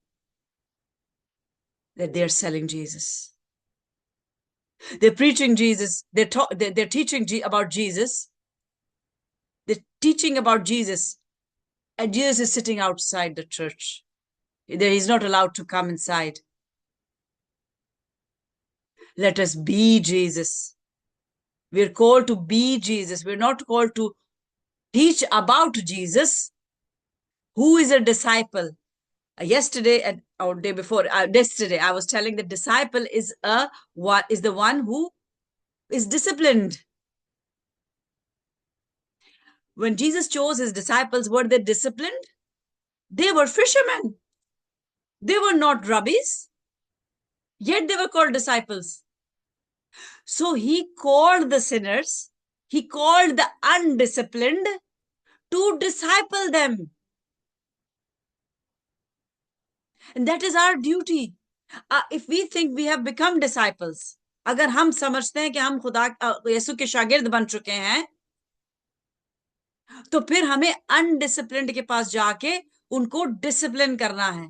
that they're selling Jesus. They're preaching Jesus. They're teaching about Jesus. They're teaching about Jesus. And Jesus is sitting outside the church. He's not allowed to come inside. Let us be Jesus. We're called to be Jesus. We're not called to teach about Jesus. Who is a disciple? Yesterday or day before, yesterday, I was telling the disciple is the one who is disciplined. When Jesus chose his disciples, were they disciplined? They were fishermen. They were not rabbis, yet they were called disciples. So he called the sinners, he called the undisciplined to disciple them. And that is our duty. If we think we have become disciples, अगर हम समझते हैं कि हम खुदा यीशु के शागिर्द बन चुके हैं, तो फिर हमें अनडिसिप्लिन्ड के पास जाके उनको डिसिप्लिन करना है.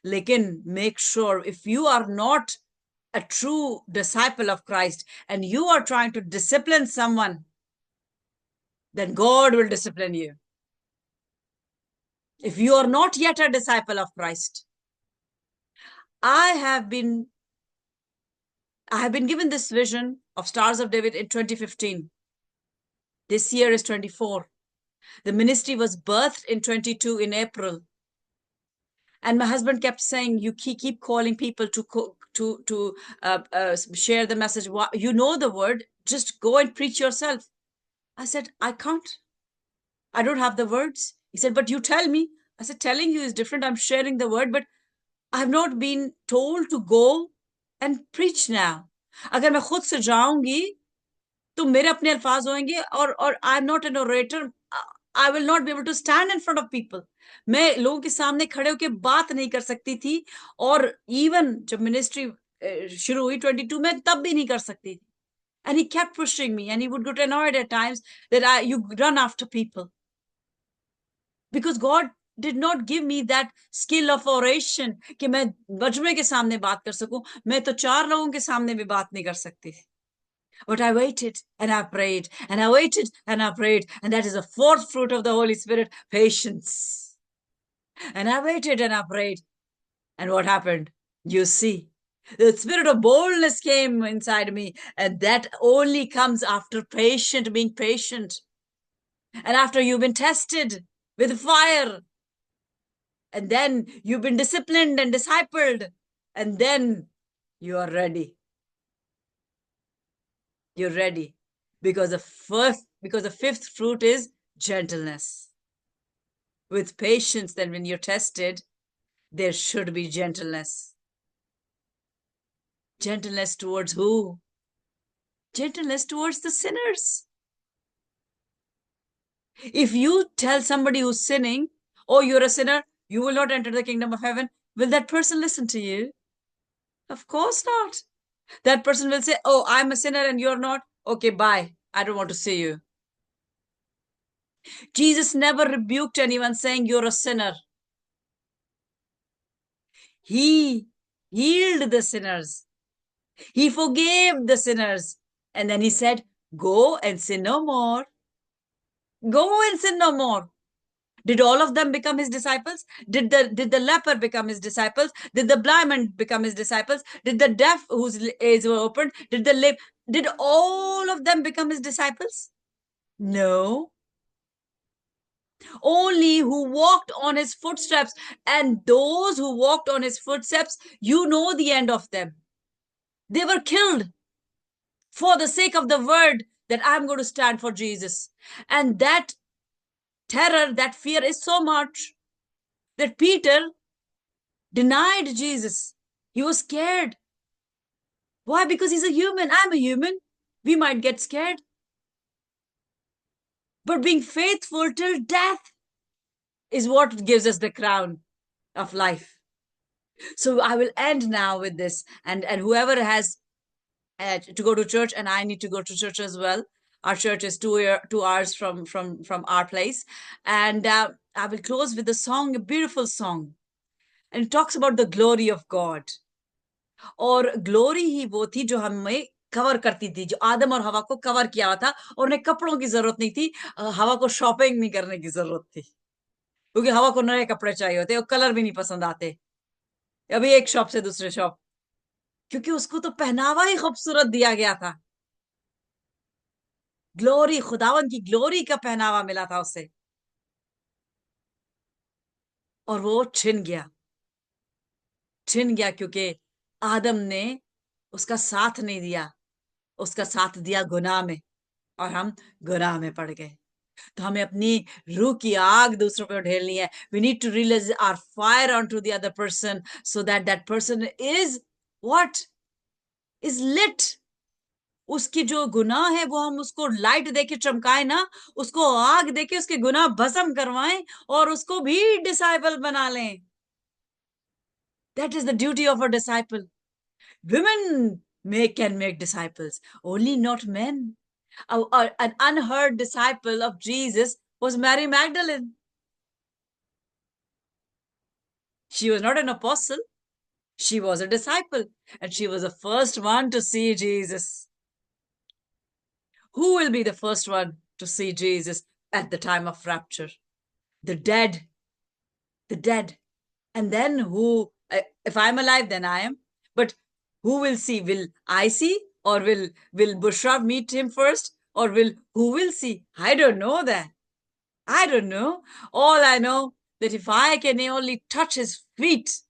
लेकिन make sure if you are not a true disciple of Christ and you are trying to discipline someone, then God will discipline you. If you are not yet a disciple of Christ, I have been given this vision of Stars of David in 2015. This year is 24. The ministry was birthed in 22 in April. And my husband kept saying, you keep calling people to share the message. You know the word, just go and preach yourself. I said, I can't. I don't have the words. He said, but you tell me. I said, telling you is different. I'm sharing the word, but I have not been told to go and preach now. अगर मैं खुद से जाऊंगी तो मेरे अपने अल्फाज होंगे और I am not an orator. I will not be able to stand in front of people. मैं लोगों के सामने खड़े होकर बात नहीं कर सकती थी. और even जब मिनिस्ट्री शुरू हुई 22 में, तब भी नहीं कर सकती थी. And he kept pushing me, and he would get annoyed at times that you run after people. Because God did not give me that skill of oration कि मैं मजमे के सामने बात कर सकूं. मैं तो 4 लोगों के सामने भी बात नहीं कर सकती थी. But I waited and I prayed and I waited and I prayed. And that is the fourth fruit of the Holy Spirit, patience. And I waited and I prayed. And what happened? You see, the spirit of boldness came inside me. And that only comes after being patient. And after you've been tested with fire. And then you've been disciplined and discipled. And then you are ready. You're ready. Because the fifth fruit is gentleness. With patience, then when you're tested, there should be gentleness. Gentleness towards who? Gentleness towards the sinners. If you tell somebody who's sinning, oh, you're a sinner, you will not enter the kingdom of heaven, will that person listen to you? Of course not. That person will say, oh, I'm a sinner and you're not. Okay, bye. I don't want to see you. Jesus never rebuked anyone saying you're a sinner. He healed the sinners. He forgave the sinners. And then he said, go and sin no more. Go and sin no more. Did all of them become his disciples? Did the leper become his disciples? Did the blind man become his disciples? Did the deaf whose ears were opened? Did all of them become his disciples? No. Only who walked on his footsteps, and those who walked on his footsteps, you know the end of them. They were killed for the sake of the word that I'm going to stand for Jesus. And that terror, that fear is so much that Peter denied Jesus. He was scared. Why? Because he's a human. I'm a human. We might get scared. But being faithful till death is what gives us the crown of life. So I will end now with this. And whoever has to go to church, and I need to go to church as well. Our church is 2 hours from our place. And I will close with a song, a beautiful song. And it talks about the glory of God. और glory ही वो थी जो हमें cover करती थी, जो आदम और हवा को कवर किया हुआ था, और उन्हें कपड़ों की जरूरत नहीं थी. हवा को शॉपिंग नहीं करने की जरूरत थी, क्योंकि हवा को नए कपड़े चाहिए होते और कलर भी नहीं पसंद आते अभी एक शॉप से दूसरे शॉप, क्योंकि उसको तो पहनावा ही खूबसूरत दिया गया था. ग्लोरी, खुदावन की ग्लोरी का पहनावा मिला था उसे, और वो छिन गया क्योंकि आदम ने उसका साथ नहीं दिया, उसका साथ दिया गुनाह में, और हम गुनाह में पड़ गए। तो हमें अपनी रूह की आग दूसरों पर ढेलनी है. We need to release our fire onto the other person so that that person is what? Is lit. उसकी जो गुनाह है वो हम उसको लाइट देके चमकाए ना, उसको आग देके उसके गुनाह भस्म करवाएं और उसको भी डिसाइपल बना लें. That is the duty of a disciple. Women can make disciples, only not men. An unheard disciple of Jesus was Mary Magdalene. She was not an apostle. She was a disciple, and she was the first one to see Jesus. Who will be the first one to see Jesus at the time of rapture? The dead. The dead. And then who? If I'm alive, then I am. But who will see? Will I see? Or will Bushra meet him first? Or who will see? I don't know that. I don't know. All I know that if I can only touch his feet,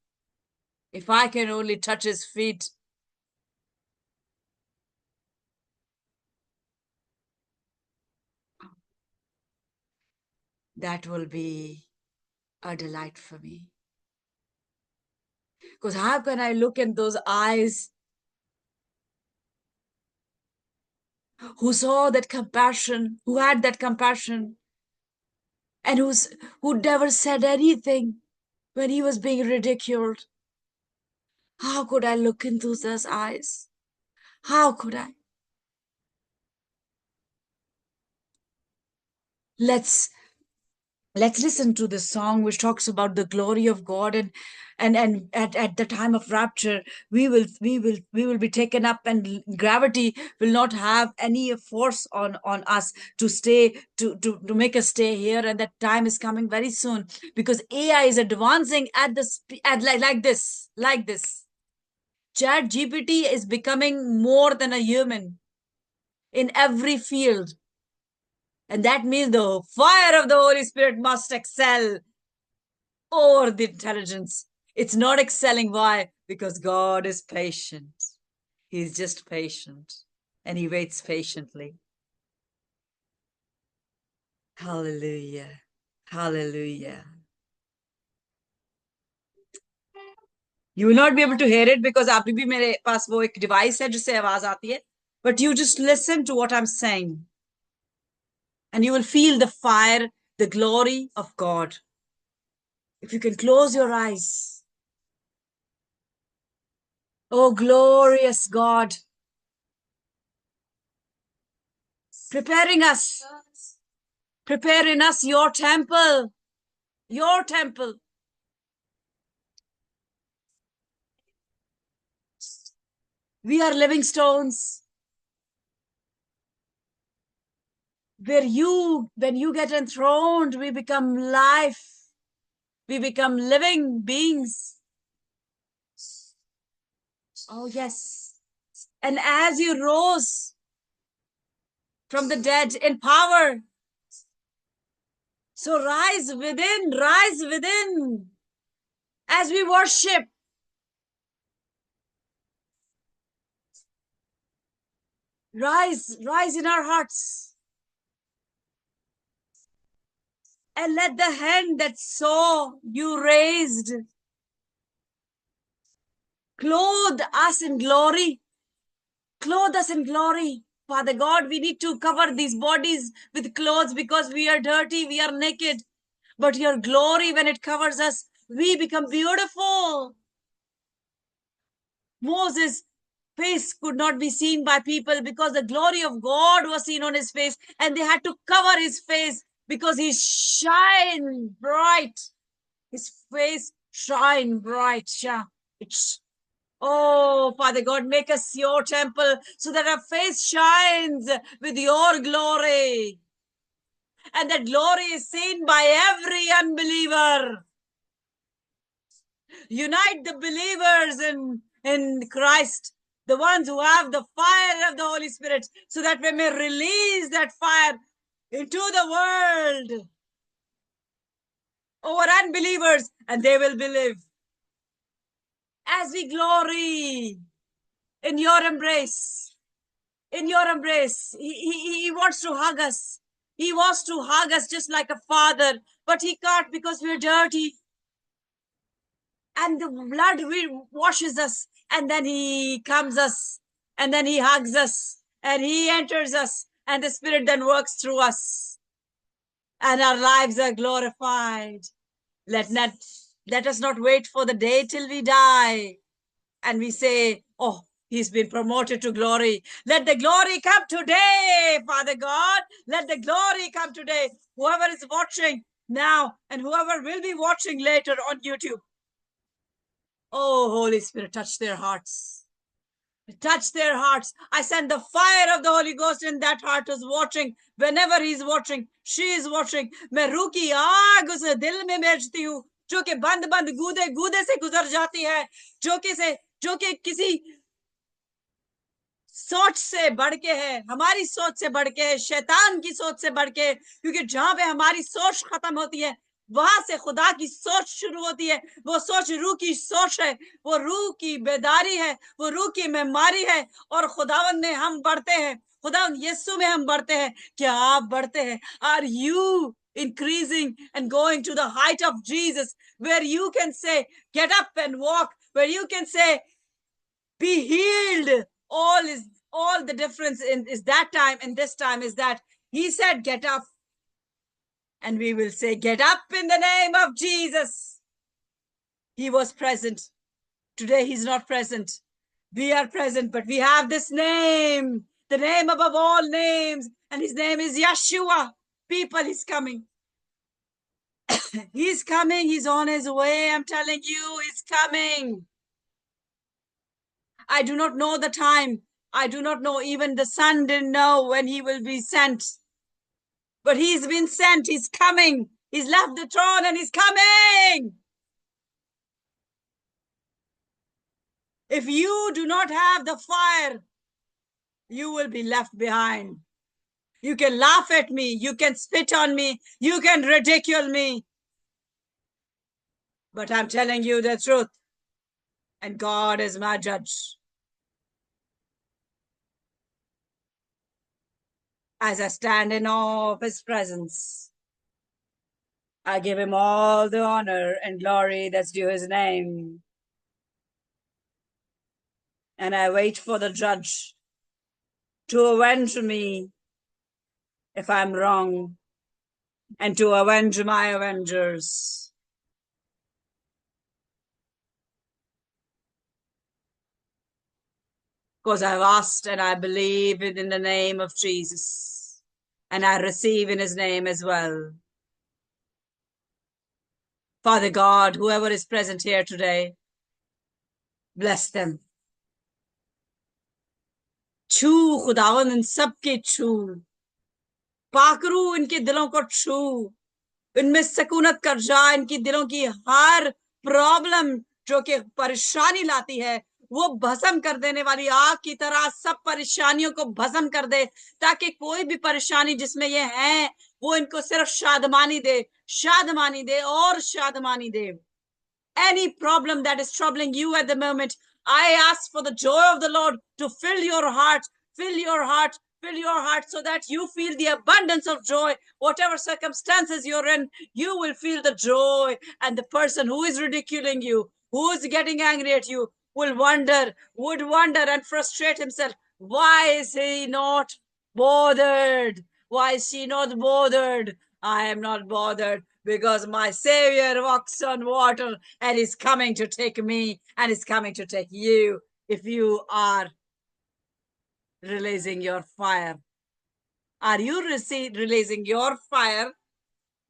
that will be a delight for me. Because how can I look in those eyes who saw that compassion, who had that compassion, and who never said anything when he was being ridiculed? How could I look into those eyes? How could I? Let's listen to this song which talks about the glory of God, and at the time of rapture we will be taken up, and gravity will not have any force on us to stay, to make us stay here. And that time is coming very soon, because AI is advancing at like this. Chat GPT is becoming more than a human in every field. And that means the fire of the Holy Spirit must excel over the intelligence. It's not excelling. Why? Because God is patient. He's just patient, and he waits patiently. Hallelujah. Hallelujah. You will not be able to hear it because अभी भी मेरे पास वो एक device है जिससे आवाज आती है. But you just listen to what I'm saying, and you will feel the fire, the glory of God. If you can close your eyes. Oh, glorious God, prepare in us your temple, We are living stones, where when you get enthroned, we become life, we become living beings. Oh yes. And as you rose from the dead in power, so rise within as we worship. Rise in our hearts, and let the hand that saw you raised clothe us in glory. Clothe us in glory. Father God, we need to cover these bodies with clothes because we are dirty, we are naked. But your glory, when it covers us, we become beautiful. Moses' face could not be seen by people because the glory of God was seen on his face, and they had to cover his face because he shine bright. His face shine bright. Oh, Father God, make us your temple so that our face shines with your glory. And that glory is seen by every unbeliever. Unite the believers in Christ the ones who have the fire of the Holy Spirit, so that we may release that fire into the world over unbelievers, and they will believe. As we glory in your embrace, in your embrace, he wants to hug us. He wants to hug us just like a father, but he can't because we're dirty. And the blood washes us, and then he comes us, and then he hugs us, and he enters us, and the Spirit then works through us, and our lives are glorified. Let us not wait for the day till we die, and we say, oh, he's been promoted to glory. Let the glory come today, Father God. Let the glory come today. Whoever is watching now and whoever will be watching later on YouTube, oh, Holy Spirit, touch their hearts. Touch their hearts. I send the fire of the Holy Ghost in that heart who's watching. Whenever he's watching, she is watching. मैं रूह की आग उस दिल में भेजती हूँ, जो कि बंद बंद गूदे गूदे से गुजर जाती है, जो कि किसी सोच से बढ़ के है, हमारी सोच से बढ़ के है, शैतान की सोच से बढ़ के, क्योंकि जहां पे हमारी सोच खत्म होती है, वहां से खुदा की सोच शुरू होती है. वो सोच रूह की सोच है, वो रूह की बेदारी है, वो रूह की बीमारी है, और खुदावन में हम बढ़ते हैं, खुदावन यीशु में हम बढ़ते हैं. क्या आप बढ़ते हैं? Are you increasing and going to the height of Jesus, where you can say, get up and walk, where you can say, be healed? All the difference is that time and this time is that he said, get up. And we will say, get up in the name of Jesus. He was present. Today he's not present. We are present, but we have this name, the name above all names. And his name is Yeshua. People, he's coming. He's coming. He's on his way. I'm telling you, he's coming. I do not know the time. I do not know. Even the Son didn't know when he will be sent. But he's been sent. He's coming. He's left the throne and he's coming. If you do not have the fire, you will be left behind. You can laugh at me. You can spit on me. You can ridicule me. But I'm telling you the truth. And God is my judge. As I stand in awe of his presence, I give him all the honor and glory that's due his name. And I wait for the judge to avenge me if I'm wrong, and to avenge my avengers. Because I've asked and I believe it in the name of Jesus. And I receive in his name as well. Father God, whoever is present here today, bless them. छू खुदावन इन सबके छू, पाकरू इनके दिलों को छू, इनमें सकूनत कर जा, इनकी दिलों की हर प्रॉब्लम जो कि परेशानी लाती है, वो भस्म कर देने वाली आग की तरह सब परेशानियों को भस्म कर दे, ताकि कोई भी परेशानी जिसमें ये है वो इनको सिर्फ शादमानी दे और शादमानी दे. Any problem that is troubling you at the moment, I ask for the joy of the Lord to fill your heart, so that you feel the abundance of joy. Whatever circumstances you're in, you will feel the joy. And the person who is ridiculing you, who is getting angry at you, would wonder and frustrate himself. Why is he not bothered? Why is she not bothered? I am not bothered, because my Savior walks on water and is coming to take me and is coming to take you, if you are releasing your fire. Are you releasing your fire,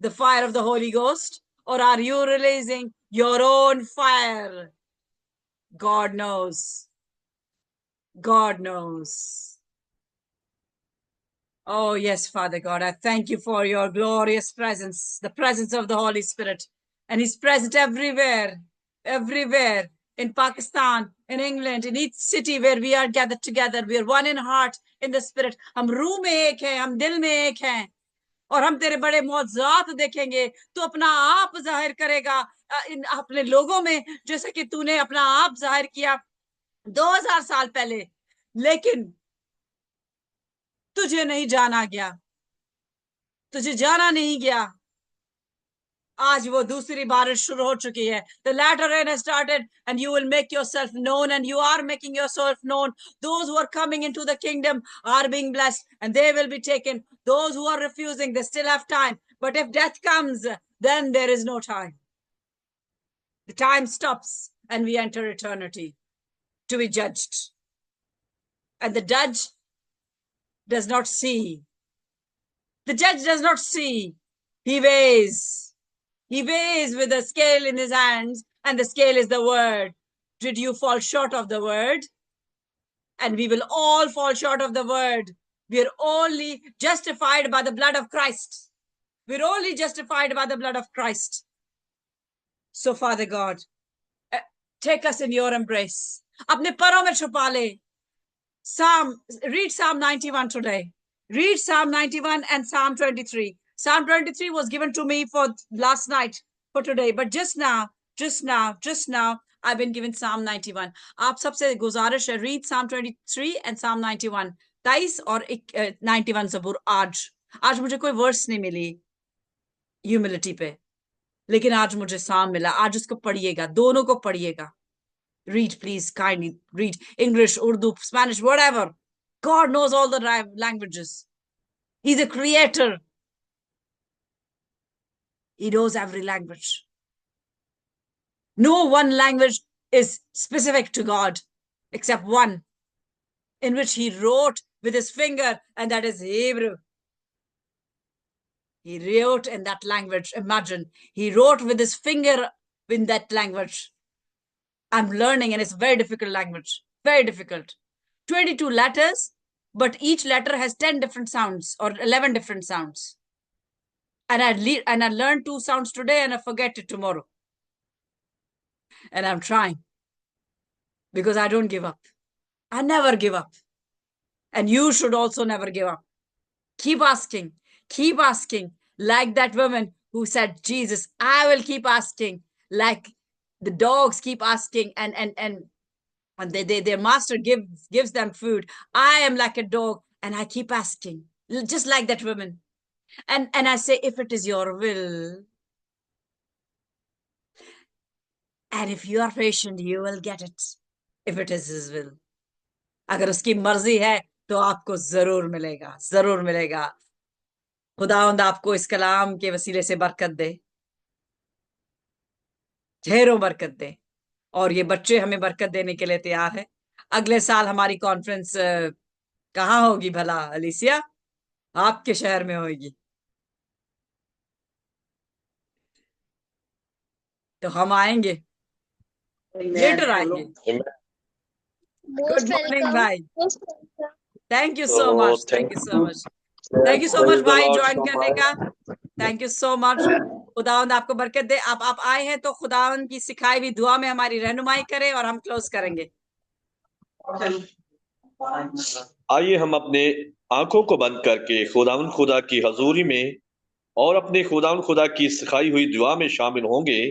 the fire of the Holy Ghost, or are you releasing your own fire? God knows. God knows. Oh, yes, Father God, I thank you for your glorious presence, the presence of the Holy Spirit. And he's present everywhere, in Pakistan, in England, in each city where we are gathered together. We are one in heart, in the spirit. हम रूह में एक हैं, हम दिल में एक हैं, और हम तेरे बड़े मौजूदात देखेंगे. तू अपना आप जाहिर करेगा इन अपने लोगों में, जैसे कि तूने अपना आप जाहिर किया 2000 साल पहले. लेकिन तुझे नहीं जाना गया, तुझे जाना नहीं गया. आज वो दूसरी बारिश शुरू हो चुकी है. The latter rain has started and you will make yourself known, and you are making yourself known. Those who are coming into the kingdom are being blessed and they will be taken. Those who are refusing, they still have time. But if death comes, then there is no time. The time stops and we enter eternity to be judged. And the judge does not see. The judge does not see. He weighs. He weighs with a scale in his hands, and the scale is the word. Did you fall short of the word? And we will all fall short of the word. We are only justified by the blood of Christ. We're only justified by the blood of Christ. So, Father God, take us in your embrace. अपने परों में छुपा ले. Read Psalm 91 today. Read Psalm 91 and Psalm 23. Psalm 23 was given to me for last night, for today. But just now, I've been given Psalm 91. आप सबसे गुजारिश है, read Psalm 23 and Psalm 91. 23 और 91 ज़बूर. आज मुझे कोई वर्स नहीं मिली ह्यूमिलिटी पे, लेकिन आज मुझे Psalm मिला. आज उसको पढ़िएगा, दोनों को पढ़िएगा. Read, please, kindly read. English, Urdu, Spanish, whatever. God knows all the languages. He's a creator. He knows every language. No one language is specific to God except one, in which he wrote with his finger, and that is Hebrew. He wrote in that language. Imagine, he wrote with his finger in that language. I'm learning, and it's a very difficult language. Very difficult. 22 letters, but each letter has 10 different sounds or 11 different sounds. And I learned 2 sounds today and I forget it tomorrow. And I'm trying because I don't give up. I never give up. And you should also never give up. Keep asking, like that woman who said, Jesus, I will keep asking, like the dogs keep asking, and their master gives them food. I am like a dog and I keep asking, just like that woman. And I say, if it is your will, and if you are patient, you will get it. If it is his will. अगर उसकी मर्जी है तो आपको जरूर मिलेगा, जरूर मिलेगा. खुदावंद आपको इस कलाम के वसीले से बरकत दे, ढेरों बरकत दे. और ये बच्चे हमें बरकत देने के लिए तैयार है. अगले साल हमारी कॉन्फ्रेंस कहाँ होगी भला अलीसिया? आपके शहर में होगी. तो हम आएंगे, लेटर आएंगे. गुड मॉर्निंग भाई. Thank you so much. Thank you so much. Thank you so much भाई ज्वाइन करने का. Thank you so much. खुदावंद आपको बरकत दे. आप आए हैं तो खुदावंद की सिखाई हुई दुआ में हमारी रहनुमाई करें और हम क्लोज करेंगे. आइए हम अपने आंखों को बंद करके खुदावंद खुदा की हजूरी में और अपने खुदावंद खुदा की सिखाई हुई दुआ में शामिल होंगे.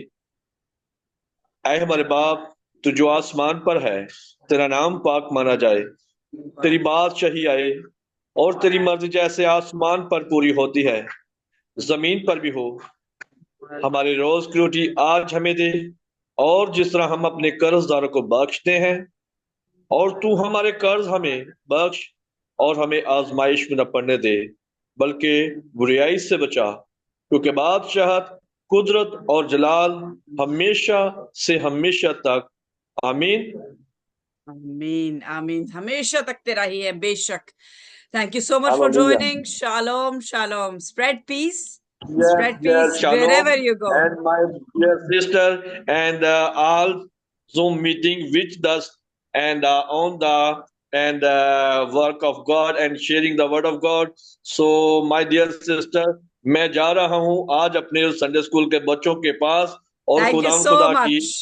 ऐ हमारे बाप, तू जो आसमान पर है, तेरा नाम पाक माना जाए, तेरी बादशाही आए और तेरी मर्जी जैसे आसमान पर पूरी होती है जमीन पर भी हो. हमारे रोज की रोटी आज हमें दे, और जिस तरह हम अपने कर्जदारों को बख्शते हैं, और तू हमारे कर्ज हमें बख्श और हमें आजमाइश में न पड़ने दे, बल्कि बुराई से बचा, क्योंकि बादशाहत, कुदरत और जलाल हमेशा से हमेशा तक. आमीन. आमीन. आमीन. हमेशा तक तेरा ही है, बेशक. Thank you so much for joining. Shalom, shalom. Spread peace. Spread peace wherever you go. And my dear sister and all Zoom meeting with us and on the work of God and sharing the word of God. So my dear sister, मैं जा रहा हूँ आज अपने Sunday school के बच्चों के पास और Thank you खुदा so खुदा much. की